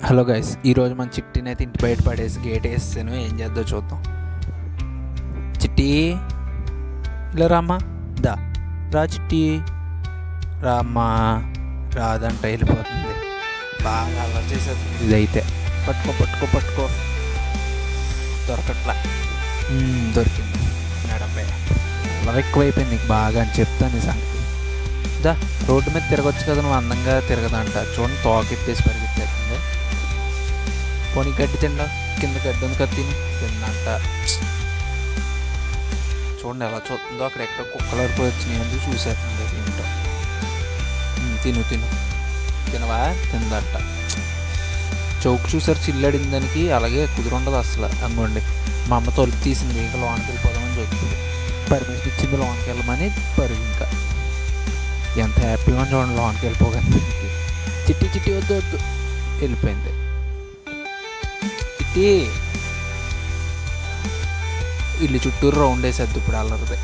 Hello guys, ఈరోజు మన చిట్టిని అయితే ఇంటి బయట పడేసి గేట్ వేస్తాను. ఏం చేద్దాం చూద్దాం. చిట్టి, ఇలా రామ్మా, దా రా చిట్టి, రామ్మా. రాదంట, వెళ్ళిపోతుంది. బాగా అలవాటు చేసేది ఇదైతే. పట్టుకో పట్టుకో పట్టుకో, దొరకట్లా. దొరికింది. నడపే అలా ఎక్కువైపోయింది నీకు బాగా అని చెప్తాను ఈ సంగతి. దా, రోడ్డు మీద తిరగొచ్చు కదా, నువ్వు అందంగా తిరగదంట. చూడండి, తోకెత్తేసి పరిగెత్తేస్తుంది. పోనీ గడ్డి తిండా, కింద గడ్డి ఉంది కదా, తిందంట. చూడండి ఎలా చూస్తుందో, అక్కడ ఎక్కడ కుక్కలు వరకు వచ్చినాయి ఎందుకు చూసేస్తుంది. ఏంటో, తిను తిను, తినవా, తిందంట. చౌక్ చూసారు, చిల్లడిన దానికి అలాగే కుదురుండదు అసలు. అనుకోండి, మా అమ్మ తొలిపి తీసింది, ఇంకా లోనికి వెళ్ళిపోదామని చెప్తుంది. పర్మిషన్ ఇచ్చింది లోనికి వెళ్ళమని. పరుగు ఇంకా ఎంత హ్యాపీగా చూడండి, లోనికి వెళ్ళిపోగానే. చిట్టి చిట్టి వద్దు వద్దు, వెళ్ళిపోయింది. చిట్టి ఇల్లు చుట్టూరు రౌండ్ వేసేద్దు ఇప్పుడు, అల్లరిదే.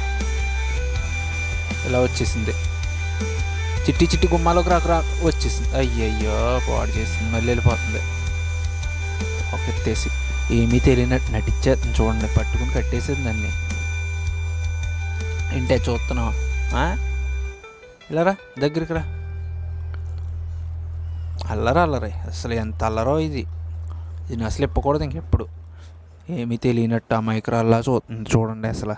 ఇలా వచ్చేసింది. చిట్టి చిట్టి గుమ్మాలోకి రాక వచ్చేసింది. అయ్యయ్యో, పాడు చేసింది. మళ్ళీ వెళ్ళిపోతుంది. ఒక ఎత్తేసి ఏమీ తెలియనట్టు నటించేస్తుంది. చూడండి, పట్టుకుని కట్టేసేది దాన్ని. ఇంటే చూస్తున్నావు, ఇలా రా, దగ్గరికి రా. అల్లరే అసలు, ఎంత అల్లరో ఇది. ఇది అసలు ఇప్పకూడదు ఇంకెప్పుడు. ఏమీ తెలియనట్టు అమాయకురాల్లా చూస్తుంది. చూడండి అసలు,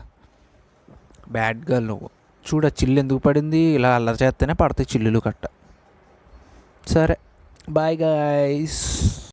బ్యాడ్ గర్ల్ నువ్వు. చూడ, చిల్లు ఎందుకు పడింది? ఇలా అల్లరి చేస్తేనే పడతాయి చిల్లులు కట్ట. సరే, బాయ్ గాయ్స్.